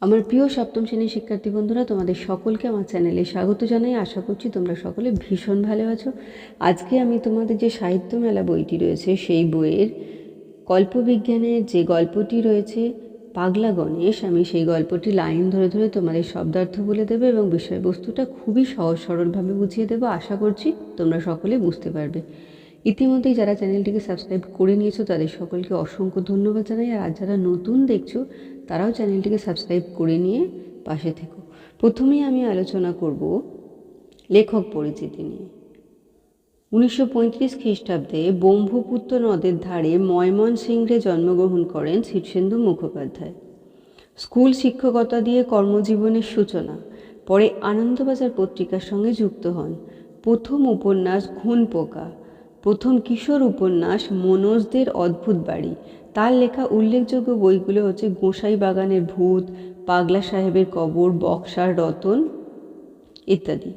আমার প্রিয় সপ্তম শ্রেণীর শিক্ষার্থী বন্ধুরা, তোমাদের সকলকে আমার চ্যানেলে স্বাগত জানাই। আশা করছি তোমরা সকলে ভীষণ ভালো আছো। আজকে আমি তোমাদের যে সাহিত্য মেলা বইটি রয়েছে সেই বইয়ের কল্পবিজ্ঞানের যে গল্পটি রয়েছে পাগলা গণেশ, আমি সেই গল্পটি লাইন ধরে ধরে তোমাদের শব্দার্থ বলে দেবো এবং বিষয়বস্তুটা খুবই সহজ সরলভাবে বুঝিয়ে দেবো। আশা করছি তোমরা সকলে বুঝতে পারবে। ইতিমধ্যেই যারা চ্যানেলটিকে সাবস্ক্রাইব করে নিয়েছো তাদের সকলকে অসংখ্য ধন্যবাদ জানাই। আর যারা নতুন দেখছো তারাও চ্যানেলটিকে সাবস্ক্রাইব করে নিয়ে পাশে থেকো। প্রথমেই আমি আলোচনা করব লেখক পরিচিতি নিয়ে। 1935 খ্রিস্টাব্দে ব্রহ্মপুত্র নদের ধারে ময়মনসিংহে জন্মগ্রহণ করেন শীর্ষেন্দু মুখোপাধ্যায়। স্কুল শিক্ষকতা দিয়ে কর্মজীবনের সূচনা। পরে আনন্দবাজার পত্রিকার সঙ্গে যুক্ত হন। প্রথম উপন্যাস ঘুণ পোকা, প্রথম কিশোর উপন্যাস মনোজদের অদ্ভুত বাড়ি। তার লেখা উল্লেখযোগ্য বইগুলো হচ্ছে গোসাই বাগানের ভূত, পাগলা সাহেবের কবর, বক্সার রতন ইত্যাদি।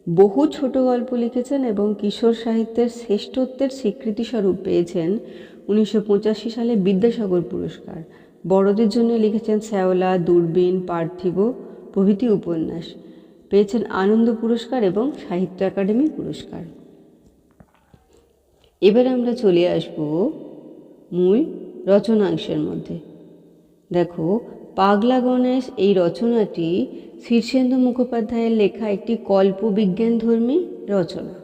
বহু ছোট গল্প লিখেছেন এবং কিশোর সাহিত্যের শ্রেষ্ঠত্বের স্বীকৃতিস্বরূপ পেয়েছেন 1985 সালে বিদ্যাসাগর পুরস্কার। বড়দের জন্য লিখেছেন শ্যাওলা, দূরবীন, পার্থিব প্রভৃতি উপন্যাস। পেয়েছেন আনন্দ পুরস্কার এবং সাহিত্য একাডেমি পুরস্কার। এবার আমরা চলে আসব মূল রচনাংশের মধ্যে। দেখো, পাগলা গণেশ এই রচনাটি শীর্ষেন্দু মুখোপাধ্যায়ের লেখা একটি কল্পবিজ্ঞানধর্মী রচনা।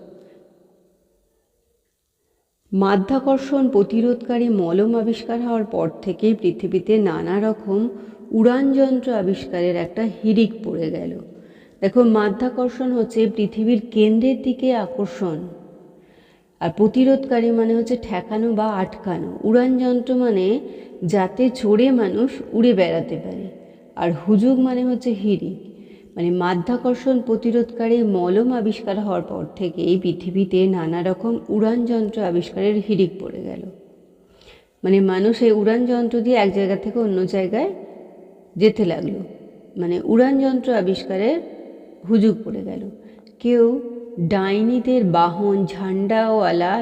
মাধ্যাকর্ষণ প্রতিরোধকারী মলম আবিষ্কার হওয়ার পর থেকেই পৃথিবীতে নানা রকম উড়ানযন্ত্র আবিষ্কারের একটা হিড়িক পড়ে গেল। দেখো, মাধ্যাকর্ষণ হচ্ছে পৃথিবীর কেন্দ্রের দিকে আকর্ষণ, আর প্রতিরোধকারী মানে হচ্ছে ঠেকানো বা আটকানো। উড়ানযন্ত্র মানে যাতে চড়ে মানুষ উড়ে বেড়াতে পারে, আর হুজুগ মানে হচ্ছে হিড়িক। মানে মাধ্যাকর্ষণ প্রতিরোধকারী মলম আবিষ্কার হওয়ার পর থেকে এই পৃথিবীতে নানা রকম উড়ানযন্ত্র আবিষ্কারের হিড়িক পড়ে গেল। মানে মানুষ এই উড়ানযন্ত্র দিয়ে এক জায়গা থেকে অন্য জায়গায় যেতে লাগলো। মানে উড়ানযন্ত্র আবিষ্কারের হুজুগ পড়ে গেল। কেউ ডাইনিদের বাহন ঝান্ডাওয়ালা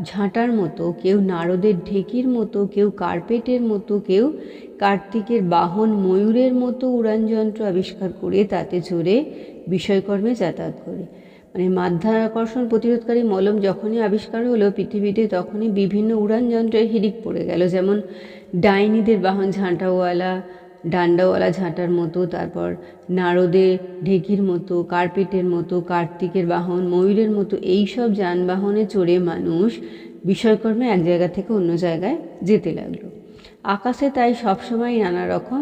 ঝাঁটার মতো, কেউ নারদের ঢেকির মতো, কেউ কার্পেটের মতো, কেউ কার্তিকের বাহন ময়ূরের মতো উড়ানযন্ত্র আবিষ্কার করে তাতে চড়ে বিষয়কর্মে যাতায়াত করে। মানে মাধ্যাকর্ষণ প্রতিরোধকারী মলম যখনই আবিষ্কার হলো পৃথিবীতে, তখনই বিভিন্ন উড়ানযন্ত্রের হিড়িক পড়ে গেল। যেমন ডাইনিদের বাহন ঝাঁটাওয়ালা ডান্ডাওয়ালা ঝাঁটার মতো, তারপর নারদের ঢেকির মতো, কার্পেটের মতো, কার্তিকের বাহন ময়ূরের মতো, এইসব যানবাহনে চড়ে মানুষ বিষয়কর্মে এক জায়গা থেকে অন্য জায়গায় যেতে লাগলো। আকাশে তাই সবসময় নানা রকম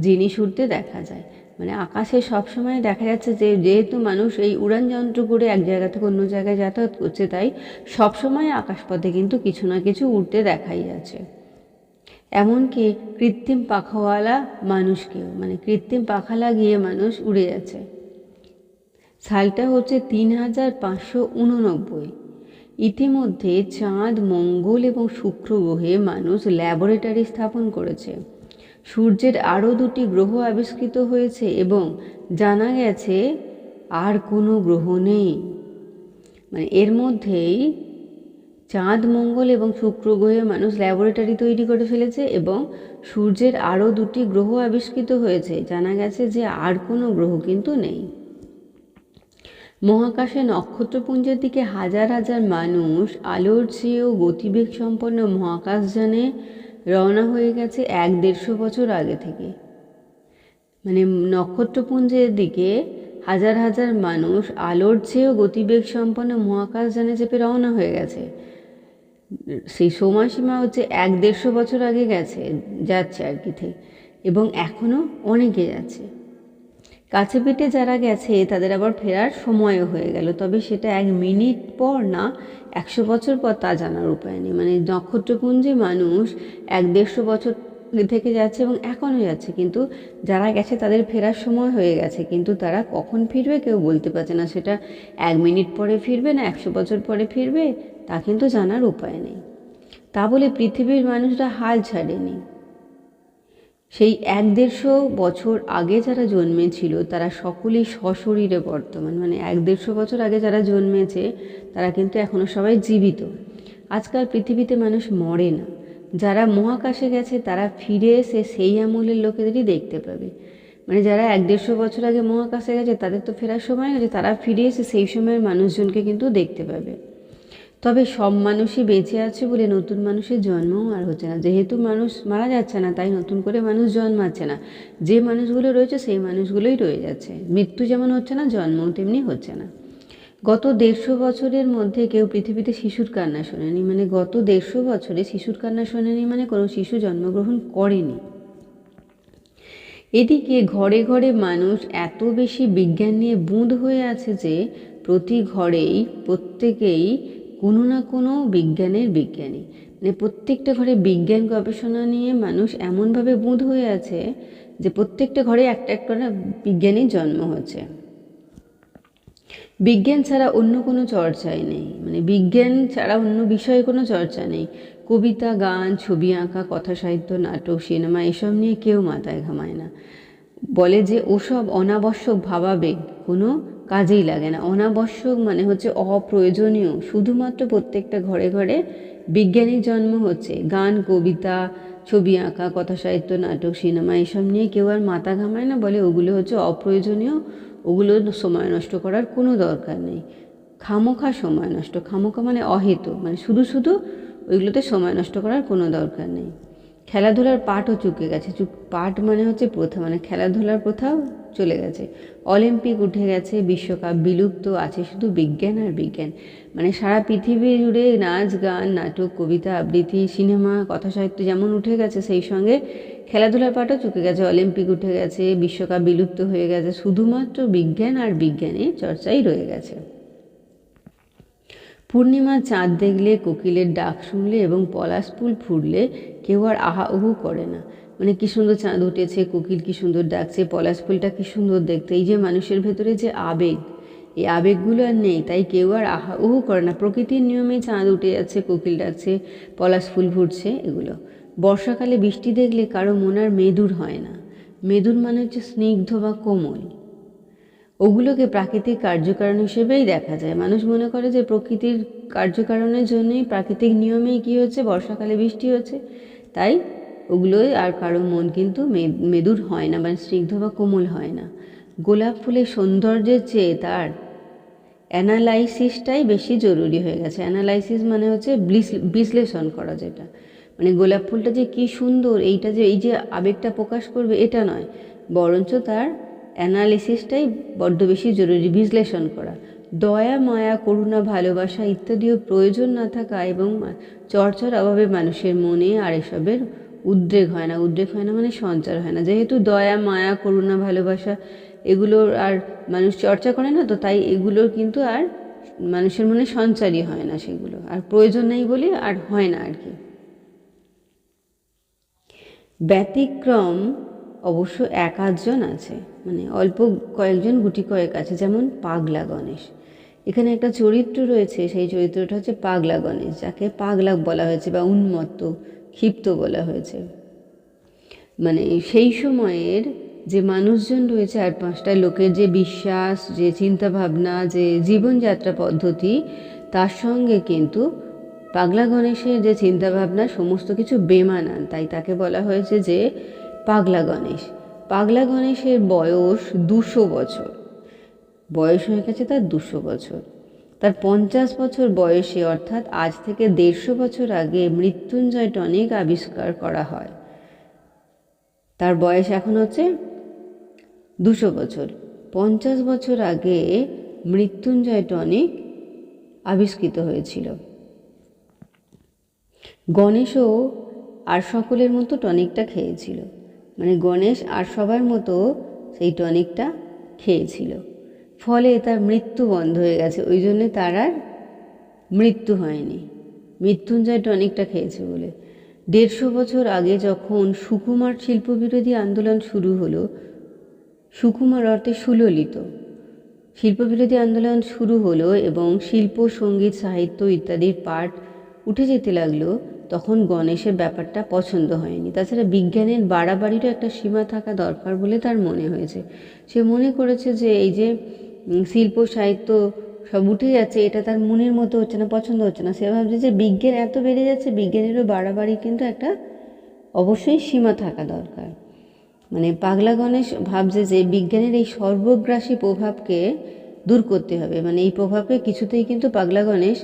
জিনিস উড়তে দেখা যায়। মানে আকাশে সবসময় দেখা যাচ্ছে যে যেহেতু মানুষ এই উড়ানযন্ত্র করে এক জায়গা থেকে অন্য জায়গায় যাতায়াত করছে, তাই সবসময় আকাশপথে কিন্তু কিছু না কিছু উড়তে দেখাই যাচ্ছে। এমনকি কৃত্রিম পাখাওয়ালা মানুষকেও, মানে কৃত্রিম পাখা লাগিয়ে মানুষ উড়ে যাচ্ছে। সালটা হচ্ছে 3589। ইতিমধ্যে চাঁদ, মঙ্গল এবং শুক্র গ্রহে মানুষ ল্যাবরেটরি স্থাপন করেছে। সূর্যের আরও 2টি গ্রহ আবিষ্কৃত হয়েছে এবং জানা গেছে আর কোনো গ্রহ নেই। মানে এর মধ্যেই চাঁদ, মঙ্গল এবং শুক্র গ্রহে মানুষ ল্যাবরেটরি তৈরি করে ফেলেছে এবং সূর্যের আরও 2টি গ্রহ আবিষ্কৃত হয়েছে। জানা গেছে যে আর কোনো গ্রহ কিন্তু নেই। মহাকাশে নক্ষত্রপুঞ্জের দিকে হাজার হাজার মানুষ আলোর চেয়েও গতিবেগ সম্পন্ন মহাকাশযানে রওনা হয়ে গেছে 1-150 বছর আগে থেকে। মানে নক্ষত্রপুঞ্জের দিকে হাজার হাজার মানুষ আলোর চেয়েও গতিবেগ সম্পন্ন মহাকাশযানে চেপে রওনা হয়ে গেছে। সেই সময়সীমা হচ্ছে 1-150 বছর আগে যাচ্ছে আর কি, এবং এখনও অনেকে যাচ্ছে। কাছে পিঠে যারা গেছে তাদের আবার ফেরার সময়ও হয়ে গেল, তবে সেটা 1 মিনিট পর না 100 বছর পর তা জানার উপায় নেই। মানে নক্ষত্রপুঞ্জে মানুষ 1-150 বছর থেকে যাচ্ছে এবং এখনও যাচ্ছে, কিন্তু যারা গেছে তাদের ফেরার সময় হয়ে গেছে, কিন্তু তারা কখন ফিরবে কেউ বলতে পারছে না। সেটা 1 মিনিট পরে ফিরবে না 100 বছর পরে ফিরবে তা কিন্তু জানার উপায় নেই। তা বলে পৃথিবীর মানুষরা হাল ছাড়েনি। সেই 1-150 বছর আগে যারা জন্মেছিল তারা সকলেই সশরীরে বর্তমান। মানে 1-150 বছর আগে যারা জন্মেছে তারা কিন্তু এখনও সবাই জীবিত। আজকাল পৃথিবীতে মানুষ মরে না। যারা মহাকাশে গেছে তারা ফিরে এসে সেই আমলের লোকেদেরই দেখতে পাবে। মানে যারা 100-150 আগে মহাকাশে গেছে তাদের তো ফেরার সময় গেছে, তারা ফিরে এসে সেই সময়ের মানুষজনকে কিন্তু দেখতে পাবে। তবে সব মানুষই বেঁচে আছে বলে নতুন মানুষের জন্মও আর হচ্ছে না। যেহেতু মানুষ মারা যাচ্ছে না, তাই নতুন করে মানুষ জন্মাচ্ছে না। যে মানুষগুলো রয়েছে সেই মানুষগুলোই রয়ে যাচ্ছে। মৃত্যু যেমন হচ্ছে না, জন্মও তেমনি হচ্ছে না। গত 150 বছরের মধ্যে কেউ পৃথিবীতে শিশুর কান্না শোনেনি। মানে গত 150 বছরে শিশুর কান্না শোনেনি মানে কোনো শিশু জন্মগ্রহণ করেনি। এদিকে ঘরে ঘরে মানুষ এত বেশি বিজ্ঞান নিয়ে বুঁদ হয়ে আছে যে প্রতি ঘরেই প্রত্যেকেই কোনো না কোনো বিজ্ঞানের বিজ্ঞানী। মানে প্রত্যেকটা ঘরে বিজ্ঞান গবেষণা নিয়ে মানুষ এমনভাবে বুঁদ হয়ে আছে যে প্রত্যেকটা ঘরে একটা একটা বিজ্ঞানীর জন্ম হচ্ছে। বিজ্ঞান ছাড়া অন্য কোনো চর্চাই নেই। মানে বিজ্ঞান ছাড়া অন্য বিষয়ে কোনো চর্চা নেই। কবিতা, গান, ছবি আঁকা, কথা সাহিত্য, নাটক, সিনেমা এসব নিয়ে কেউ মাথায় ঘামায় না। বলে যে ওসব অনাবশ্যক ভাবাবেগ, কোনো কাজেই লাগে না। অনাবশ্যক মানে হচ্ছে অপ্রয়োজনীয়। শুধুমাত্র প্রত্যেকটা ঘরে ঘরে বিজ্ঞানীর জন্ম হচ্ছে। গান, কবিতা, ছবি আঁকা, কথা সাহিত্য, নাটক, সিনেমা এসব নিয়ে কেউ আর মাথা ঘামায় না। বলে ওগুলো হচ্ছে অপ্রয়োজনীয়, ওগুলো সময় নষ্ট করার কোনো দরকার নেই। খামোখা সময় নষ্ট, খামোখা মানে অহেতু, মানে শুধু শুধু ওইগুলোতে সময় নষ্ট করার কোনো দরকার নেই। খেলাধুলার পাঠও চুকে গেছে। পাঠ মানে হচ্ছে প্রথা, মানে খেলাধুলার প্রথাও চলে গেছে। অলিম্পিক উঠে গেছে, বিশ্বকাপ বিলুপ্ত, আছে শুধু বিজ্ঞান আর বিজ্ঞান। মানে সারা পৃথিবী জুড়ে নাচ, গান, নাটক, কবিতা, আবৃত্তি, সিনেমা, কথা সাহিত্য যেমন উঠে গেছে, সেই সঙ্গে খেলাধুলার পাঠও চুকে গেছে। অলিম্পিক উঠে গেছে, বিশ্বকাপ বিলুপ্ত হয়ে গেছে, শুধুমাত্র বিজ্ঞান আর বিজ্ঞানের চর্চাই রয়ে গেছে। পূর্ণিমার চাঁদ দেখলে, কোকিলের ডাক শুনলে এবং পলাশ ফুল ফুটলে কেউ আর আহা উহু করে না। মানে কী সুন্দর চাঁদ উঠেছে, কোকিল কী সুন্দর ডাকছে, পলাশ ফুলটা কী সুন্দর দেখতে। এই যে মানুষের ভেতরে যে আবেগ, এই আবেগগুলো আর নেই, তাই কেউ আর আহা উহু করে না। প্রকৃতির নিয়মে চাঁদ উঠে যাচ্ছে, কোকিল ডাকছে, পলাশ ফুল ফুটছে, এগুলো। বর্ষাকালে বৃষ্টি দেখলে কারো মন আর মেদুর হয় না। মেদুর মানে হচ্ছে স্নিগ্ধ বা কোমল। ওগুলোকে প্রাকৃতিক কার্যকারণ হিসেবেই দেখা যায়। মানুষ মনে করে যে প্রকৃতির কার্যকারণের জন্যই, প্রাকৃতিক নিয়মেই কী হচ্ছে, বর্ষাকালে বৃষ্টি হচ্ছে, তাই ওগুলোই আর কারো মন কিন্তু মেদুর হয় না, মানে স্নিগ্ধ বা কোমল হয় না। গোলাপ ফুলের সৌন্দর্যের চেয়ে তার অ্যানালাইসিসটাই বেশি জরুরি হয়ে গেছে। অ্যানালাইসিস মানে হচ্ছে বিশ্লেষণ করা, যেটা মানে গোলাপ ফুলটা যে কী সুন্দর, এইটা যে এই যে আবেগটা প্রকাশ করবে এটা নয়, বরঞ্চ তার অ্যানালিসিসটাই বড্ড বেশি জরুরি, বিশ্লেষণ করা। দয়া, মায়া, করুণা, ভালোবাসা ইত্যাদিও প্রয়োজন না থাকা এবং চর্চার অভাবে মানুষের মনে আর এসবের উদ্রেক হয় না। উদ্রেক হয় না মানে সঞ্চার হয় না। যেহেতু দয়া, মায়া, করুণা, ভালোবাসা এগুলোর আর মানুষ চর্চা করে না, তো তাই এগুলোর কিন্তু আর মানুষের মনে সঞ্চারই হয় না, সেগুলো আর প্রয়োজন নেই বলে আর হয় না আর কি। ব্যতিক্রম অবশ্য এক আধজন আছে, মানে অল্প কয়েকজন, গুটি কয়েক আছে, যেমন পাগলা গণেশ। এখানে একটা চরিত্র রয়েছে, সেই চরিত্রটা হচ্ছে পাগলা গণেশ, যাকে পাগলা বলা হয়েছে বা উন্মত্ত, ক্ষিপ্ত বলা হয়েছে। মানে সেই সময়ের যে মানুষজন রয়েছে, আর পাঁচটা লোকের যে বিশ্বাস, যে চিন্তাভাবনা, যে জীবনযাত্রা পদ্ধতি, তার সঙ্গে কিন্তু পাগলা গণেশের যে চিন্তাভাবনা সমস্ত কিছু বেমানান, তাই তাকে বলা হয়েছে যে পাগলা গণেশ। পাগলা গণেশের বয়স 200 বছর, বয়স হয়ে গেছে তার 200 বছর। তার 50 বছর বয়সে, অর্থাৎ আজ থেকে 150 বছর আগে মৃত্যুঞ্জয় টনিক আবিষ্কার করা হয়। তার বয়স এখন হচ্ছে 200 বছর। 50 বছর আগে মৃত্যুঞ্জয় টনিক আবিষ্কৃত হয়েছিল। গণেশও আর সকলের মতো টনিকটা খেয়েছিল, মানে গণেশ আর সবার মতো সেই টনিকটা খেয়েছিল, ফলে তার মৃত্যু বন্ধ হয়ে গেছে। ওই জন্যে তার আর মৃত্যু হয়নি, মৃত্যুঞ্জয় টনিকটা খেয়েছে বলে। 150 বছর আগে যখন সুকুমার শিল্পবিরোধী আন্দোলন শুরু হলো, সুকুমার অর্থে সুললিত, শিল্পবিরোধী আন্দোলন শুরু হলো এবং শিল্প, সঙ্গীত, সাহিত্য ইত্যাদির পাঠ উঠে যেতে লাগলো, তখন গণেশের ব্যাপারটা পছন্দ হয়নি। তাছাড়া বিজ্ঞানের বাড়াবাড়িরও একটা সীমা থাকা দরকার বলে তার মনে হয়েছে। সে মনে করেছে যে এই যে শিল্প, সাহিত্য সব উঠে যাচ্ছে, এটা তার মনের মতো হচ্ছে না, পছন্দ হচ্ছে না। সে ভাবছে যে বিজ্ঞান এত বেড়ে যাচ্ছে, বিজ্ঞানেরও বাড়াবাড়ি কিন্তু একটা অবশ্যই সীমা থাকা দরকার। মানে পাগলা গণেশ ভাবছে যে বিজ্ঞানের এই সর্বগ্রাসী প্রভাবকে দূর করতে হবে, মানে এই প্রভাবকে কিছুতেই কিন্তু পাগলা গণেশ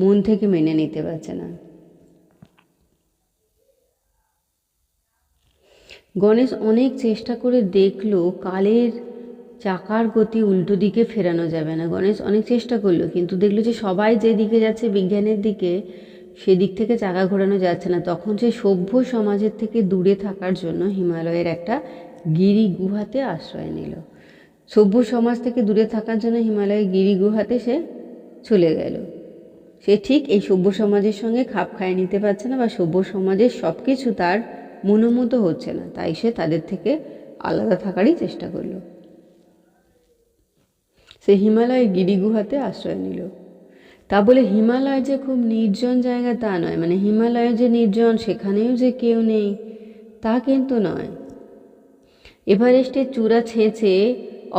মন থেকে মেনে নিতে পারছে না। গণেশ অনেক চেষ্টা করে দেখলো কালের চাকার গতি উল্টো দিকে ফেরানো যাবে না। গণেশ অনেক চেষ্টা করলো, কিন্তু দেখলো যে সবাই যেদিকে যাচ্ছে বিজ্ঞানের দিকে, সেদিক থেকে চাকা ঘোরানো যাচ্ছে না। তখন সে সভ্য সমাজের থেকে দূরে থাকার জন্য হিমালয়ের একটা গিরি গুহাতে আশ্রয় নিল। সভ্য সমাজ থেকে দূরে থাকার জন্য হিমালয়ের গিরি গুহাতে সে চলে গেল। সে ঠিক এই সভ্য সমাজের সঙ্গে খাপ খাইয়ে নিতে পারছে না, বা সভ্য সমাজের সব কিছু তার মনোমতো হচ্ছে না, তাই সে তাদের থেকে আলাদা থাকারই চেষ্টা করলো। সে হিমালয়ের গিরি গুহাতে আশ্রয় নিল। তা বলে হিমালয় যে খুব নির্জন জায়গা তা নয়, মানে হিমালয় যে নির্জন সেখানেও যে কেউ নেই তা কিন্তু নয়। এভারেস্টের চূড়া ছেঁচে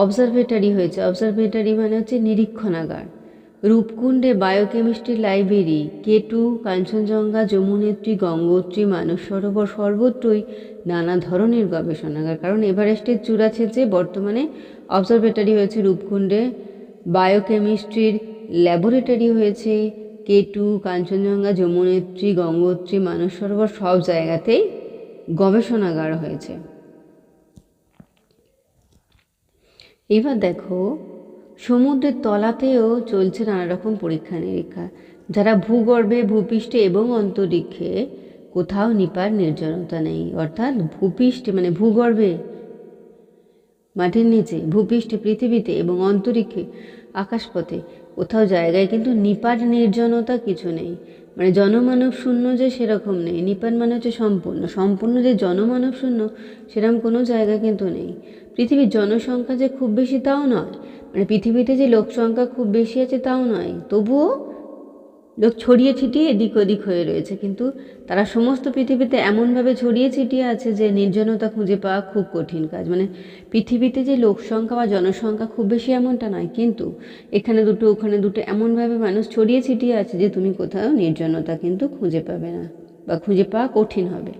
অবজারভেটরি হয়েছে। অবজারভেটরি মানে হচ্ছে নিরীক্ষণাগার। রূপকুণ্ডে বায়োকেমিস্ট্রি লাইব্রেরি, কেটু, কাঞ্চনজঙ্ঘা, যমুনেত্রী, গঙ্গোত্রী, মানস সরোবর সর্বত্রই নানা ধরনের গবেষণাগার। কারণ এভারেস্টের চূড়া ছেঁচে বর্তমানে অবজারভেটরি হয়েছে, রূপকুণ্ডে বায়োকেমিস্ট্রির ল্যাবরেটরি হয়েছে, কেটু, কাঞ্চনজঙ্ঘা, যমুনেত্রী, গঙ্গোত্রী, মানস সরোবর সব জায়গাতেই গবেষণাগার হয়েছে। এবার দেখো সমুদ্রের তলাতেও চলছে নানা রকম পরীক্ষা নিরীক্ষা। যারা ভূগর্ভে, ভূপৃষ্ঠে এবং অন্তরিক্ষে কোথাও নিপার নির্জনতা নেই, অর্থাৎ ভূপৃষ্ঠে মানে ভূগর্ভে মাটির নিচে, ভূপৃষ্ঠে পৃথিবীতে এবং অন্তরিক্ষে আকাশপথে কোথাও জায়গায় কিন্তু নিপাট নির্জনতা কিছু নেই। মানে জনমানব শূন্য যে সেরকম নেই। নিপাট মানে হচ্ছে সম্পূর্ণ, সম্পূর্ণ যে জনমানব শূন্য সেরকম কোনো জায়গা কিন্তু নেই। পৃথিবীর জনসংখ্যা যে খুব বেশি তাও নয়, মানে পৃথিবীতে যে লোক সংখ্যা খুব বেশি আছে তাও নয়, তবুও লোক ছড়িয়ে ছিটিয়ে এদিক ওদিক হয়ে রয়েছে। কিন্তু তারা সমস্ত পৃথিবীতে এমনভাবে ছড়িয়ে ছিটিয়ে আছে যে নির্জনতা খুঁজে পাওয়া খুব কঠিন কাজ। মানে পৃথিবীতে যে লোক সংখ্যা বা জনসংখ্যা খুব বেশি এমনটা নয়, কিন্তু এখানে দুটো ওখানে দুটো এমনভাবে মানুষ ছড়িয়ে ছিটিয়ে আছে যে তুমি কোথাও নির্জনতা কিন্তু খুঁজে পাবে না, বা খুঁজে পাওয়া কঠিন হবে।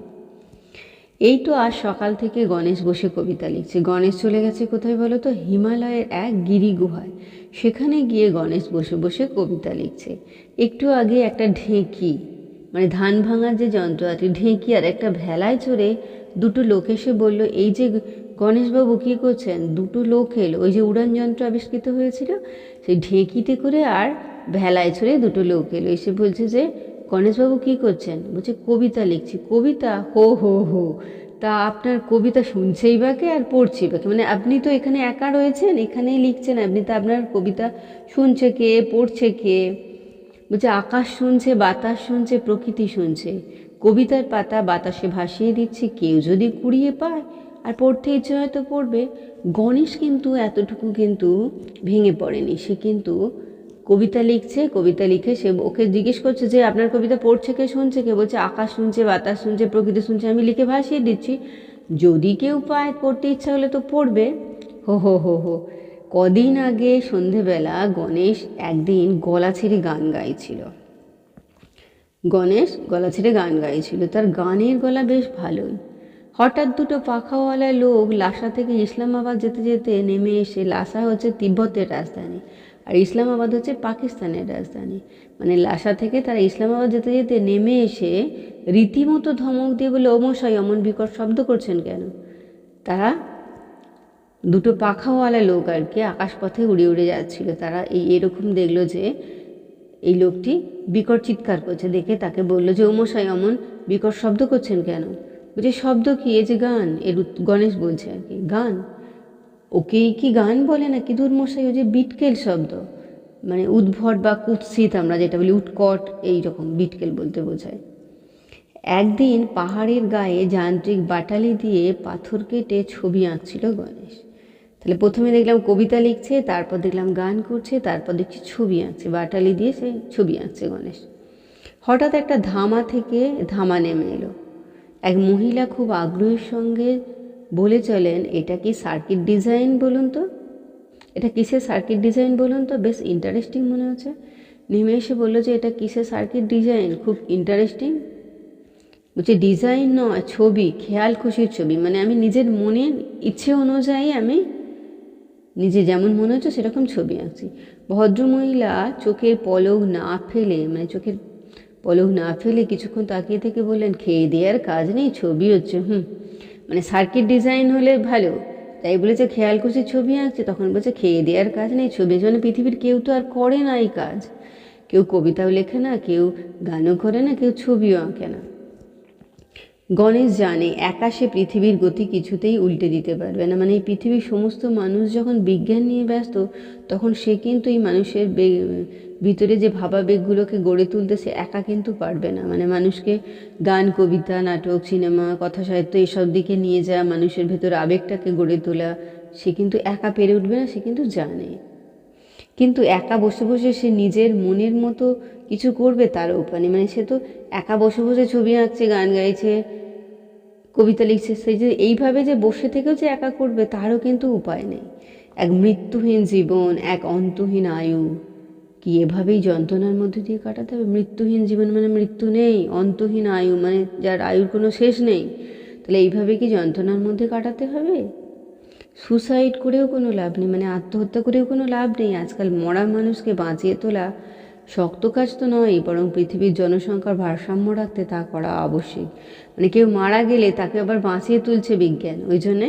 এই তো আজ সকাল থেকে গণেশ বসে কবিতা লিখছে। গণেশ চলে গেছে কোথায় বলো তো? হিমালয়ের এক গিরি গুহায়। সেখানে গিয়ে গণেশ বসে বসে কবিতা লিখছে। একটু আগে একটা ঢেঁকি, মানে ধান ভাঙার যে যন্ত্র আছে, ঢেঁকি আর একটা ভেলায় চড়ে দুটো লোক এসে বলল, এই যে গণেশবাবু কী করছেন? দুটো লোক এলো, ওই যে উড়ান যন্ত্র আবিষ্কৃত হয়েছিল সেই ঢেঁকিতে করে আর ভেলায় চড়ে দুটো লোক এলো, এসে বলছে যে গণেশবাবু কী করছেন? বলছে কবিতা লিখছি। কবিতা? হো হো হো, তা আপনার কবিতা শুনছেই বা কে আর পড়ছেই বা কে? মানে আপনি তো এখানে একা রয়েছেন, এখানেই লিখছেন আপনি, তা আপনার কবিতা শুনছে কে, পড়ছে কে? বলছে আকাশ শুনছে, বাতাস শুনছে, প্রকৃতি শুনছে। কবিতার পাতা বাতাসে ভাসিয়ে দিচ্ছে, কেউ যদি কুড়িয়ে পায় আর পড়তে ইচ্ছে হয় তো পড়বে। গণেশ কিন্তু এতটুকু কিন্তু ভেঙে পড়েনি। সে কিন্তু কবিতা লিখছে, কবিতা লিখে সে ওকে জিজ্ঞেস করছে যে আপনার কবিতা পড়ছে কে, শুনছে কে? বলছে আকাশ শুনছে, বাতাস শুনছে, প্রকৃতি শুনছে, আমি লিখে ভাসিয়ে দিচ্ছি, যদি কেউ পায় পড়তে ইচ্ছা হলে তো পড়বে। হো হো হো হো। কদিন আগে সন্ধেবেলা গণেশ একদিন গলা ছেড়ে গান গাইছিল। গণেশ গলা ছেড়ে গান গাইছিল, তার গানের গলা বেশ ভালোই। হঠাৎ দুটো পাখাওয়ালা লোক লাসা থেকে ইসলামাবাদ যেতে যেতে নেমে এসে, লাসা হচ্ছে তিব্বতের রাজধানী আর ইসলামাবাদ হচ্ছে পাকিস্তানের রাজধানী, মানে লাসা থেকে তারা ইসলামাবাদ যেতে যেতে নেমে এসে রীতিমতো ধমক দিয়ে বলে, ও মশাই অমন বিকট শব্দ করছেন কেন? তারা দুটো পাখাওয়ালা লোক আর কি আকাশপথে উড়ে উড়ে যাচ্ছিল। তারা এরকম দেখলো যে এই লোকটি বিকট চিৎকার করছে, দেখে তাকে বললো যে ও মশাই অমন বিকট শব্দ করছেন কেন? বলছে শব্দ কি? এই যে গান। গণেশ বলছে আর কি, গান? ওকে কি গান বলে না কি? দূর মশাই, ও যে বিটকেল শব্দ, মানে উদ্ভট বা কুৎসিত আমরা যেটা বলি, উৎকট, এইরকম বিটকেল বলতে বোঝায়। একদিন পাহাড়ের গায়ে যান্ত্রিক বাটালি দিয়ে পাথর কেটে ছবি আঁকছিল গণেশ। তাহলে প্রথমে দেখলাম কবিতা লিখছে, তারপর দেখলাম গান করছে, তারপর দেখছি ছবি আঁকছে, বাটালি দিয়ে সে ছবি আঁকছে গণেশ। হঠাৎ একটা ধামা থেকে ধামা নেমে এলো। এক মহিলা খুব আগ্রহের সঙ্গে বলে চলেন, এটা কি সার্কিট ডিজাইন বলুন তো? এটা কিসের সার্কিট ডিজাইন বলুন তো? বেশ ইন্টারেস্টিং মনে হচ্ছে। নেমে এসে বললো যে এটা কিসের সার্কিট ডিজাইন, খুব ইন্টারেস্টিং। বলছে ডিজাইন নয়, ছবি, খেয়াল খুশির ছবি, মানে আমি নিজের মনের ইচ্ছে অনুযায়ী আমি নিজে যেমন মনে হচ্ছে সেরকম ছবি আঁকছি। ভদ্রমহিলা চোখের পলক না ফেলে, মানে চোখের পলক না ফেলে কিছুক্ষণ তাকিয়ে থেকে বললেন, খেয়ে দেওয়ার কাজ নেই, ছবি হচ্ছে। মানে সার্কিট ডিজাইন হলে ভালো, তাই বলেছে খেয়াল খুশির ছবি আঁকছে, তখন বলছে খেয়ে দেওয়ার কাজ নেই, ছবি। মানে পৃথিবীর কেউ তো আর করে না এই কাজ, কেউ কবিতাও লেখে না, কেউ গানও করে না, কেউ ছবিও আঁকে না। গণেশ জানে একা সে পৃথিবীর গতি কিছুতেই উল্টে দিতে পারবে না। মানে এই পৃথিবীর সমস্ত মানুষ যখন বিজ্ঞান নিয়ে ব্যস্ত, তখন সে কিন্তু এই মানুষের ভিতরে যে ভাবাবেগগুলোকে গড়ে তুলতে সে একা কিন্তু পারবে না। মানে মানুষকে গান, কবিতা, নাটক, সিনেমা, কথা সাহিত্য এসব দিকে নিয়ে যাওয়া, মানুষের ভেতর আবেগটাকে গড়ে তোলা, সে কিন্তু একা পেরে উঠবে না, সে কিন্তু জানে। কিন্তু একা বসে বসে সে নিজের মনের মতো কিছু করবে তার উপায় নেই। মানে সে তো একা বসে বসে ছবি আঁকছে, গান গাইছে, কবিতা লিখছে, সেই যে এইভাবে যে বসে থেকেও যে একা করবে তারও কিন্তু উপায় নেই। এক মৃত্যুহীন জীবন, এক অন্তহীন আয়ু, কি এভাবেই যন্ত্রণার মধ্যে দিয়ে কাটাতে হবে? মৃত্যুহীন জীবন মানে মৃত্যু নেই, অন্তহীন আয়ু মানে যার আয়ুর কোনো শেষ নেই, তাহলে এইভাবে কি যন্ত্রণার মধ্যে কাটাতে হবে? সুসাইড করেও কোনো লাভ নেই, মানে আত্মহত্যা করেও কোনো লাভ নেই। আজকাল মরা মানুষকে বাঁচিয়ে তোলা শক্ত কাজ তো নয়, বরং পৃথিবীর জনসংখ্যার ভারসাম্য রাখতে তা করা আবশ্যিক। মানে কেউ মারা গেলে তাকে আবার বাঁচিয়ে তুলছে বিজ্ঞান, ওই জন্যে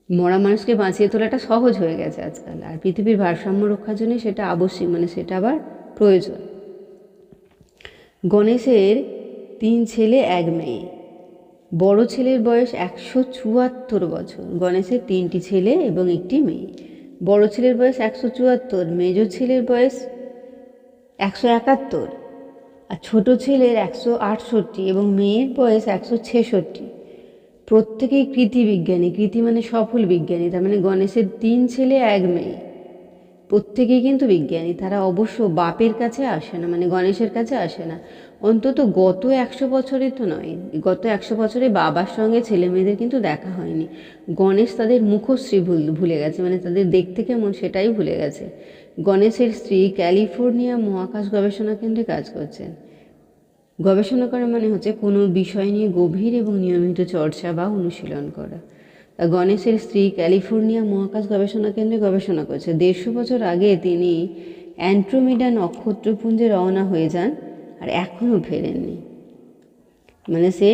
মরা মানুষকে বাঁচিয়ে তোলাটা সহজ হয়ে গেছে আজকাল। আর পৃথিবীর ভারসাম্য রক্ষার জন্য সেটা আবশ্যিক, মানে সেটা আবার প্রয়োজন। গণেশের 3 ছেলে 1 মেয়ে। বড় ছেলের বয়স 174 বছর। গণেশের 3টি ছেলে এবং 1টি মেয়ে। বড় ছেলের বয়স 174, মেজ ছেলের বয়স 171, আর ছোট ছেলের 168 এবং মেয়ের বয়স 166। প্রত্যেকেই কৃতি বিজ্ঞানী। কৃতি মানে সফল বিজ্ঞানী। তার মানে গণেশের 3 ছেলে 1 মেয়ে, প্রত্যেকেই কিন্তু বিজ্ঞানী। তারা অবশ্য বাপের কাছে আসে না, মানে গণেশের কাছে আসে না, অন্তত গত 100 বছরে তো নয়। গত 100 বছরে বাবার সঙ্গে ছেলে মেয়েদের কিন্তু দেখা হয়নি। গণেশ তাদের মুখশ্রী ভুলে গেছে, মানে তাদের দেখতে কেমন সেটাই ভুলে গেছে। গণেশের স্ত্রী ক্যালিফোর্নিয়া মহাকাশ গবেষণা কেন্দ্রে কাজ করছেন। গবেষণা করা মানে হচ্ছে কোনো বিষয় নিয়ে গভীর এবং নিয়মিত চর্চা বা অনুশীলন করা। গণেশের স্ত্রী ক্যালিফোর্নিয়া মহাকাশ গবেষণা কেন্দ্রে গবেষণা করছে। 150 বছর আগে তিনি অ্যান্ড্রোমেডা নক্ষত্রপুঞ্জে রওনা হয়ে যান, আর এখনও ফেরেননি। মানে সে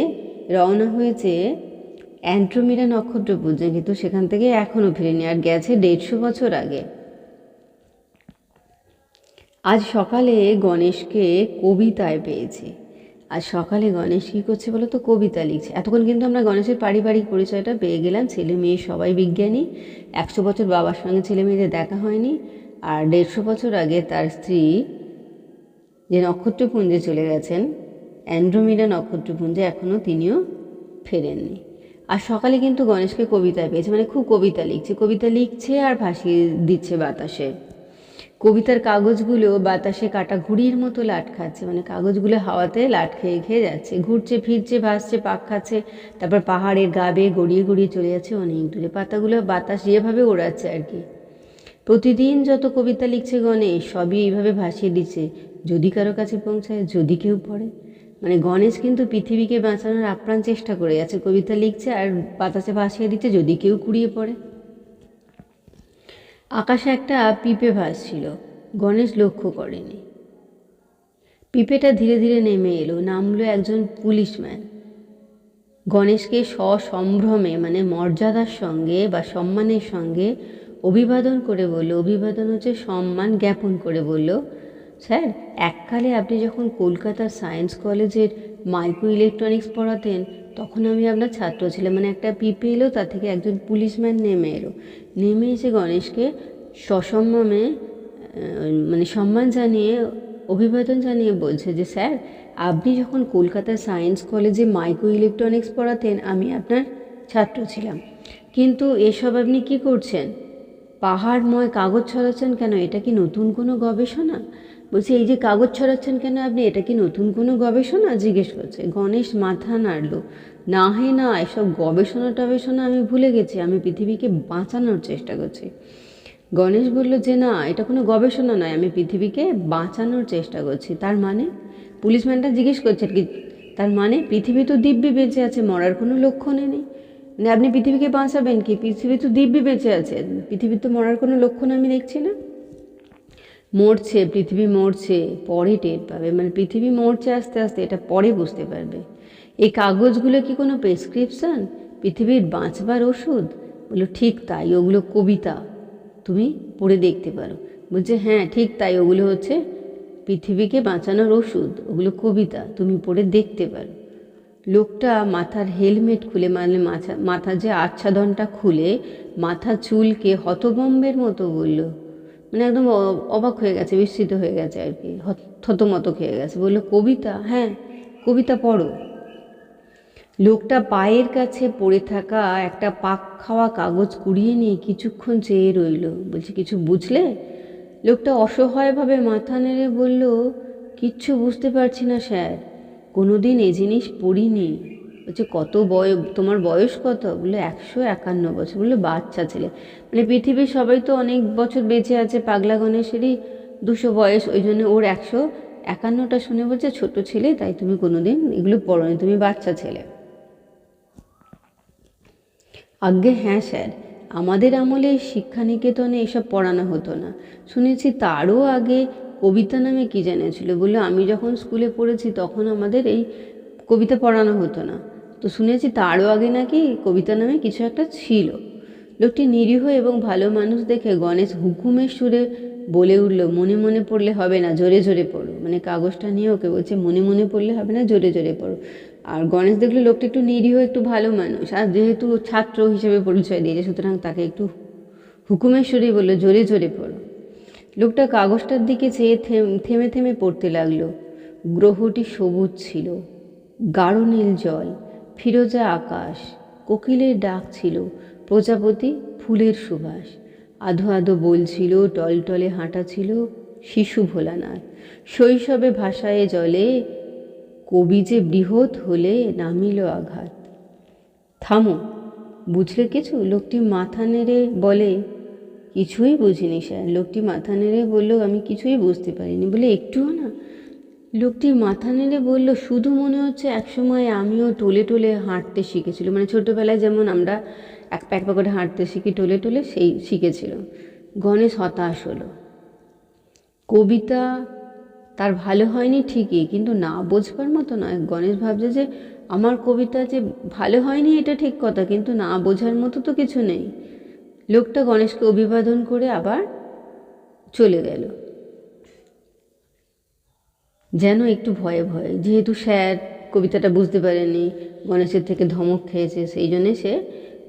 রওনা হয়েছে অ্যান্ড্রোমেডা নক্ষত্রপুঞ্জে, কিন্তু সেখান থেকে এখনও ফেরেনি, আর গেছে 150 বছর আগে। আজ সকালে গণেশকে কবিতায় পেয়েছি। আজ সকালে গণেশ কী করছে বলো তো? কবিতা লিখছে। এতক্ষণ কিন্তু আমরা গণেশের পারিবারিক পরিচয়টা পেয়ে গেলাম, ছেলে মেয়ে সবাই বিজ্ঞানী। 100 বছর বাবার সঙ্গে ছেলে মেয়েদের দেখা হয়নি, আর 150 বছর আগে তার স্ত্রী যে নক্ষত্রপুঞ্জে চলে গেছেন, অ্যান্ড্রোমেডা নক্ষত্রপুঞ্জে, এখনও তিনিও ফেরেননি। আর সকালে কিন্তু গণেশকে কবিতায় পেয়েছে, মানে খুব কবিতা লিখছে, কবিতা লিখছে আর ভাসিয়ে দিচ্ছে বাতাসে। কবিতার কাগজগুলো বাতাসে কাটা ঘুড়ির মতো লাট খাচ্ছে, মানে কাগজগুলো হাওয়াতে লাট খেয়ে খেয়ে যাচ্ছে, ঘুরছে ফিরছে, ভাসছে, পাক খাচ্ছে, তারপর পাহাড়ের গা বেয়ে গড়িয়ে গড়িয়ে চলে যাচ্ছে অনেক দূরে। পাতাগুলো বাতাস যেভাবে ওড়াচ্ছে আর কি। প্রতিদিন যত কবিতা লিখছে গণেশ, সবই এইভাবে ভাসিয়ে দিচ্ছে, যদি কারো কাছে পৌঁছায়, যদি কেউ পড়ে। মানে গণেশ কিন্তু পৃথিবীকে বাঁচানোর আপ্রাণ চেষ্টা করে যাচ্ছে, কবিতা লিখছে আর বাতাসে ভাসিয়ে দিচ্ছে, যদি কেউ কুড়িয়ে পড়ে। আকাশে একটা পিঁপে ভাসছিল, গণেশ লক্ষ্য করেনি। পিঁপেটা ধীরে ধীরে নেমে এলো, নামলো একজন পুলিশম্যান। গণেশকে সসম্ভ্রমে, মানে মর্যাদার সঙ্গে বা সম্মানের সঙ্গে অভিবাদন করে বলল, অভিবাদন হচ্ছে সম্মান জ্ঞাপন করে বলল, স্যার, এককালে আপনি যখন কলকাতার সায়েন্স কলেজের মাইক্রো ইলেকট্রনিক্স পড়াতেন, তখন আমি আপনার ছাত্র ছিলাম। মানে একটা পিঁপে এলো, তার থেকে একজন পুলিশম্যান নেমে এলো, নেমে এসে গণেশকে সসম্মানে, মানে সম্মান জানিয়ে, অভিবাদন জানিয়ে বলছে যে, স্যার, আপনি যখন কলকাতার সায়েন্স কলেজে মাইক্রো ইলেকট্রনিক্স পড়াতেন, আমি আপনার ছাত্র ছিলাম, কিন্তু এসব আপনি কি করছেন? পাহাড়ময় কাগজ ছড়াচ্ছেন কেন? এটা কি নতুন কোনো গবেষণা? বলছে, এই যে কাগজ ছড়াচ্ছেন কেন আপনি, এটা কি নতুন কোনো গবেষণা? জিজ্ঞেস করছে। গণেশ মাথা নাড়ল, না হে না, এসব গবেষণা টবেষণা আমি ভুলে গেছি, আমি পৃথিবীকে বাঁচানোর চেষ্টা করছি। গণেশ বলল যে, না, এটা কোনো গবেষণা নয়, আমি পৃথিবীকে বাঁচানোর চেষ্টা করছি। তার মানে? পুলিশম্যানটা জিজ্ঞেস করছে কি, তার মানে পৃথিবী তো দিব্যি বেঁচে আছে, মরার কোনো লক্ষণই নেই। মানে আপনি পৃথিবীকে বাঁচাবেন কি? পৃথিবী তো দিব্যি বেঁচে আছে, পৃথিবীর তো মরার কোনো লক্ষণ আমি দেখছি না। মরছে, পৃথিবী মরছে, পরে টের পাবে, মানে পৃথিবী মরছে আস্তে আস্তে, এটা পরে বুঝতে পারবে। এই কাগজগুলো কি কোনো প্রেসক্রিপশান, পৃথিবীর বাঁচবার ওষুধ? বললো ঠিক তাই, ওগুলো কবিতা, তুমি পড়ে দেখতে পারো। বলছে হ্যাঁ ঠিক তাই, ওগুলো হচ্ছে পৃথিবীকে বাঁচানোর ওষুধ, ওগুলো কবিতা, তুমি পড়ে দেখতে পারো। লোকটা মাথার হেলমেট খুলে, মানে মাথার যে আচ্ছাদনটা খুলে মাথা চুলকে হতভম্বের মতো বলল, মানে একদম অবাক হয়ে গেছে, বিস্মিত হয়ে গেছে আর কি, থতমত খেয়ে গেছে। বললো কবিতা? হ্যাঁ কবিতা পড়ো। লোকটা পায়ের কাছে পড়ে থাকা একটা পাক খাওয়া কাগজ কুড়িয়ে নিয়ে কিছুক্ষণ চেয়ে রইল। বলছে কিছু বুঝলে? লোকটা অসহায়ভাবে মাথা নেড়ে বলল, কিচ্ছু বুঝতে পারছি না স্যার, কোনো দিন এ জিনিস পড়িনি। বলছে কত তোমার বয়স কত? বললো 151 বছর। বললো বাচ্চা ছেলে, মানে পৃথিবীর সবাই তো অনেক বছর বেঁচে আছে, পাগলা গণেশেরই 200 বয়স, ওই জন্য ওর 151টা শুনে বলছে ছোট ছেলে, তাই তুমি কোনো দিন এগুলো পড়োনি, তুমি বাচ্চা ছেলে। আজ্ঞে হ্যাঁ স্যার, আমাদের আমলে শিক্ষানিকেতনে এসব পড়ানো হতো না। শুনেছি তারও আগে কবিতা নামে কী জেনেছিল। বললো আমি যখন স্কুলে পড়েছি তখন আমাদের এই কবিতা পড়ানো হতো না, তো শুনেছি তারও আগে নাকি কবিতা নামে কিছু একটা ছিল। লোকটি নিরীহ এবং ভালো মানুষ দেখে গণেশ হুকুমের সুরে বলে উঠল, মনে মনে পড়লে হবে না, জোরে জোরে পড়ো। মানে কাগজটা নিয়ে ওকে বলছে মনে মনে পড়লে হবে না, জোরে জোরে পড়ো। আর গণেশ দেখলো লোকটা একটু নিরীহ, একটু ভালো মানুষ, আর যেহেতু ছাত্র হিসেবে পরিচয় দিয়েছে, সুতরাং তাকে একটু হুকুমের সুরেই বললো জোরে জোরে পড়ো। লোকটা কাগজটার দিকে চেয়ে থেমে থেমে পড়তে লাগলো। গ্রহটি সবুজ ছিল, গাঢ় নীল জল, ফিরোজা আকাশ, কোকিলের ডাক ছিল, প্রজাপতি ফুলের সুবাস, আধো আধো বলছিল, টলটলে হাঁটা ছিল শিশু ভোলানাথ, শৈশবে ভাষায় জলে, কবি যে বৃহৎ হলে নামিল আঘাত। থামো, বুঝলে কিছু? লোকটি মাথা নেড়ে বলে, কিছুই বুঝিনি স্যার। লোকটি মাথা নেড়ে বলল, আমি কিছুই বুঝতে পারিনি। বলে একটুও না? লোকটি মাথা নেড়ে বলল, শুধু মনে হচ্ছে একসময় আমিও টোলে টোলে হাঁটতে শিখেছিল, মানে ছোটোবেলায় যেমন আমরা এক প্যাক করে হাঁটতে শিখি টোলে টোলে, সেই শিখেছিল। গণেশ হতাশ হলো। কবিতা তার ভালো হয়নি ঠিকই, কিন্তু না বোঝবার মতো নয়। গণেশ ভাবছে যে আমার কবিতা যে ভালো হয়নি এটা ঠিক কথা, কিন্তু না বোঝার মতো তো কিছু নেই। লোকটা গণেশকে অভিবাদন করে আবার চলে গেল, যেন একটু ভয়ে ভয়ে, যেহেতু স্যার কবিতাটা বুঝতে পারেনি, গণেশের থেকে ধমক খেয়েছে, সেই জন্যে সে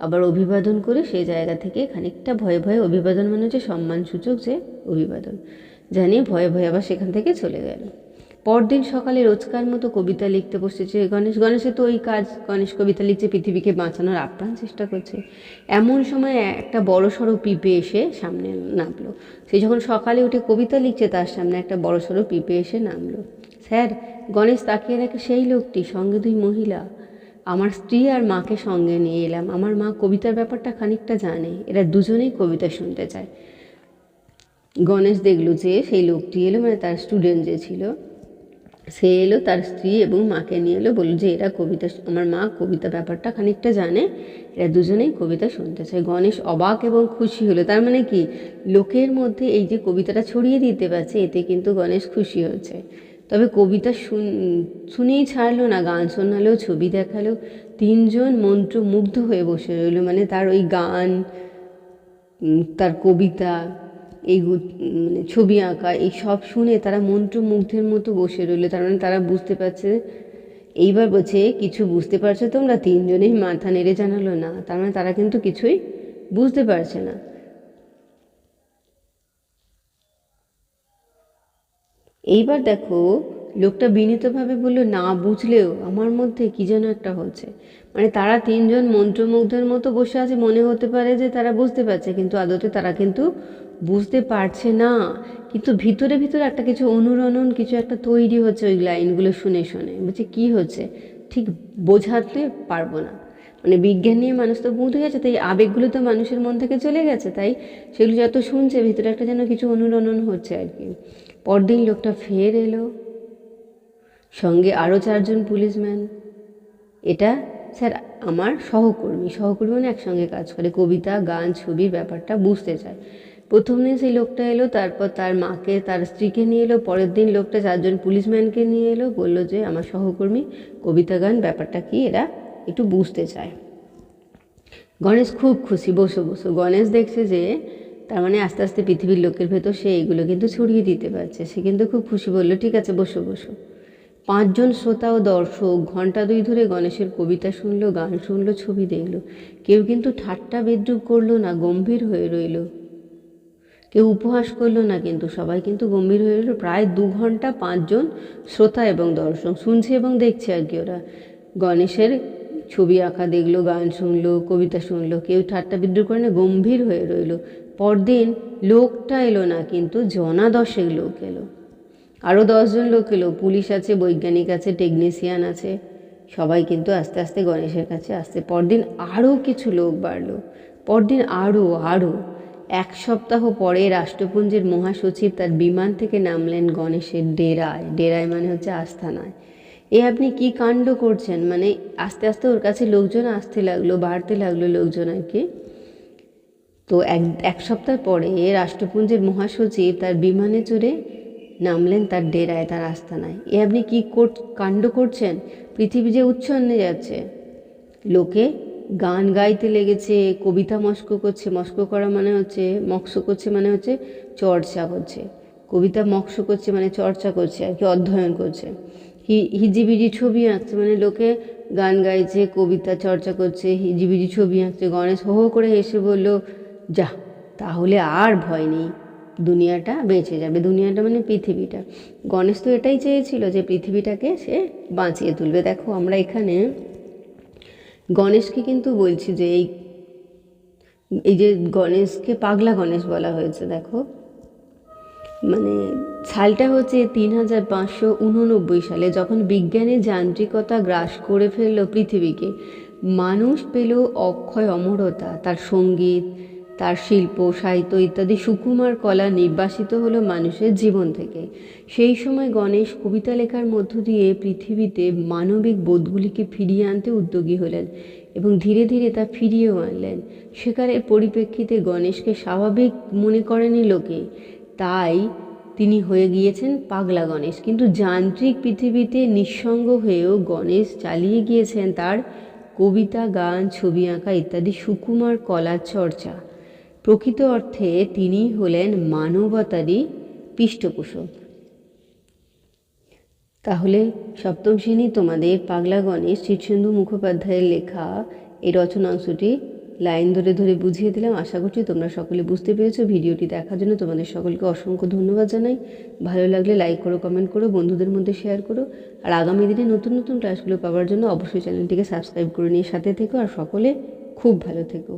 আবার অভিবাদন করে সেই জায়গা থেকে খানিকটা ভয়ে ভয়ে, অভিবাদন মানে হচ্ছে সম্মানসূচক যে অভিবাদন, জানিয়ে ভয়ে ভয়ে আবার সেখান থেকে চলে গেল। পরদিন সকালে রোজকার মতো কবিতা লিখতে বসেছে গণেশ। গণেশের তো ওই কাজ, গণেশ কবিতা লিখছে, পৃথিবীকে বাঁচানোর আপ্রাণ চেষ্টা করছে। এমন সময় একটা বড় সড়ো পিঁপে এসে সামনে নামলো। সে যখন সকালে উঠে কবিতা লিখছে, তার সামনে একটা বড় সড়ো পিঁপে এসে নামলো। স্যার, গণেশ তাকিয়ে দেখে সেই লোকটি, সঙ্গে 2 মহিলা। আমার স্ত্রী আর মাকে সঙ্গে নিয়ে এলাম, আমার মা কবিতার ব্যাপারটা খানিকটা জানে, এরা দুজনেই কবিতা শুনতে চায়। গণেশ দেখলো যে সেই লোকটি এলো, মানে তার স্টুডেন্ট যে ছিল সে এলো, তার স্ত্রী এবং মাকে নিয়ে এলো, বলল যে এরা কবিতা, আমার মা কবিতা ব্যাপারটা খানিকটা জানে, এরা দুজনেই কবিতা শুনতে চায়। গণেশ অবাক এবং খুশি হলো। তার মানে কি, লোকের মধ্যে এই যে কবিতাটা ছড়িয়ে দিতে পারছে, এতে কিন্তু গণেশ খুশি হচ্ছে। তবে কবিতা শুনেই ছাড়লো না, গান শোনালো, ছবি দেখালো। 3 জন মন্ত্রমুগ্ধ হয়ে বসে রইল, মানে তার ওই গান, তার কবিতা, এই মানে ছবি আঁকা, এই সব শুনে তারা মন্ত্রমুগ্ধের মতো বসে রইল। তার মানে তারা বুঝতে পারছে। এইবার বলছে, কিছু বুঝতে পারছো তোমরা? 3 জনেই মাথা নেড়ে জানালো না। তার মানে তারা কিন্তু কিছুই বুঝতে পারছে না। এইবার দেখো, লোকটা বিনীতভাবে বলল, না বুঝলেও আমার মধ্যে কী যেন একটা হচ্ছে। মানে তারা 3 জন মন্ত্রমুগ্ধের মতো বসে আছে, মনে হতে পারে যে তারা বুঝতে পারছে, কিন্তু আদতে তারা কিন্তু বুঝতে পারছে না। কিন্তু ভিতরে ভিতরে একটা কিছু অনুরণন, কিছু একটা তৈরি হচ্ছে ওই লাইনগুলো শুনে শুনে। বলছে কী হচ্ছে ঠিক বোঝাতে পারবো না, মানে বিজ্ঞান নিয়ে মানুষ তো বুঝে গেছে, তাই আবেগগুলো তো মানুষের মন থেকে চলে গেছে, তাই সেগুলো যত শুনছে ভিতরে একটা যেন কিছু অনুরণন হচ্ছে আর কি। পরদিন লোকটা ফের এলো, সঙ্গে আরও 4জন পুলিশম্যান। এটা স্যার আমার সহকর্মী মানে একসঙ্গে কাজ করে, কবিতা গান ছবির ব্যাপারটা বুঝতে চায়। প্রথম দিন সেই লোকটা এলো, তারপর তার মাকে তার স্ত্রীকে নিয়ে এলো, পরের দিন লোকটা 4জন পুলিশম্যানকে নিয়ে এলো, বললো যে আমার সহকর্মী কবিতা গান ব্যাপারটা কি এরা একটু বুঝতে চায়। গণেশ খুব খুশি, বসো বসো। গণেশ দেখছে যে তার মানে আস্তে আস্তে পৃথিবীর লোকের ভেতর সে এইগুলো কিন্তু ছড়িয়ে দিতে পারছে। সে কিন্তু খুব খুশি, বললো ঠিক আছে বসো বসো। 5জন শ্রোতা ও দর্শক ঘণ্টা 2 ধরে গণেশের কবিতা শুনলো, গান শুনলো, ছবি দেখলো। কেউ কিন্তু ঠাট্টা বিদ্রূপ করলো না, গম্ভীর হয়ে রইল। কেউ উপহাস করলো না, কিন্তু সবাই কিন্তু গম্ভীর হয়ে রইল। প্রায় 2 ঘন্টা 5জন শ্রোতা এবং দর্শক শুনছে এবং দেখছে আর কি। ওরা গণেশের ছবি আঁকা দেখলো, গান শুনলো, কবিতা শুনলো, কেউ ঠাট্টা বিদ্রূপ করে না, গম্ভীর হয়ে রইল। পরদিন লোকটা এলো না, কিন্তু জনা 10 লোক এলো, আরও 10জন লোক এলো, পুলিশ আছে, বৈজ্ঞানিক আছে, টেকনিশিয়ান আছে। সবাই কিন্তু আস্তে আস্তে গণেশের কাছে আসছে। পরদিন আরও কিছু লোক বাড়লো, পরদিন আরও। 1 সপ্তাহ পরে রাষ্ট্রপুঞ্জের মহাসচিব তার বিমান থেকে নামলেন গণেশের ডেরায়। ডেরায় মানে হচ্ছে আস্থানায়। আপনি কি কাণ্ড করছেন, মানে আস্তে আস্তে ওর কাছে লোকজন আসতে লাগলো, বাড়তে লাগলো লোকজন আর কি। তো এক সপ্তাহ পরে রাষ্ট্রপুঞ্জের মহাসচিব তার বিমানে চড়ে নামলেন তার ডেরায়, তার আস্তানায়। আপনি কি কাণ্ড করছেন, পৃথিবী যে উচ্ছন্নে যাচ্ছে। লোকে গান গাইতে লেগেছে, কবিতা মস্কো করছে। মস্কো করা মানে হচ্ছে, মক্স করছে মানে হচ্ছে চর্চা করছে। কবিতা মক্স করছে মানে চর্চা করছে আর কি, অধ্যয়ন করছে। হিজিবিজি ছবি আঁকছে মানে লোকে গান গাইছে, কবিতা চর্চা করছে, হিজিবিজি ছবি আঁকছে। গণেশ হো হো করে হেসে বলল, যা তাহলে আর ভয় নেই, দুনিয়াটা বেঁচে যাবে। দুনিয়াটা মানে পৃথিবীটা। গণেশ তো এটাই চেয়েছিল যে পৃথিবীটাকে সে বাঁচিয়ে তুলবে। দেখো আমরা এখানে গণেশকে কিন্তু বলছি যে এই যে গণেশকে পাগলা গণেশ বলা হয়েছে। দেখো মানে সালটা হচ্ছে 3589 সালে, যখন বিজ্ঞানের যান্ত্রিকতা গ্রাস করে ফেলল পৃথিবীকে। মানুষ পেল অক্ষয় অমরতা, তার সঙ্গীত, তার শিল্প, সাহিত্য ইত্যাদি সুকুমার কলা নির্বাসিত হলো মানুষের জীবন থেকে। সেই সময় গণেশ কবিতা লেখার মধ্য দিয়ে পৃথিবীতে মানবিক বোধগুলিকে ফিরিয়ে আনতে উদ্যোগী হলেন এবং ধীরে ধীরে তা ফিরিয়েও আনলেন। সেকালের পরিপ্রেক্ষিতে গণেশকে স্বাভাবিক মনে করেনি লোকে, তাই তিনি হয়ে গিয়েছেন পাগলা গণেশ। কিন্তু যান্ত্রিক পৃথিবীতে নিঃসঙ্গ হয়েও গণেশ চালিয়ে গিয়েছেন তার কবিতা, গান, ছবি আঁকা ইত্যাদি সুকুমার কলার চর্চা। প্রকৃত অর্থে তিনি হলেন মানবতারই পৃষ্ঠপোষক। তাহলে সপ্তম শ্রেণী তোমাদের পাগলা গণেশ শীর্ষেন্দু মুখোপাধ্যায়ের লেখা এই রচনাংশটি লাইন ধরে ধরে বুঝিয়ে দিলাম। আশা করছি তোমরা সকলে বুঝতে পেরেছো। ভিডিওটি দেখার জন্য তোমাদের সকলকে অসংখ্য ধন্যবাদ জানাই। ভালো লাগলে লাইক করো, কমেন্ট করো, বন্ধুদের মধ্যে শেয়ার করো। আর আগামী দিনে নতুন নতুন ক্লাসগুলো পাওয়ার জন্য অবশ্যই চ্যানেলটিকে সাবস্ক্রাইব করে নিয়ে সাথে থেকো। আর সকলে খুব ভালো থেকো।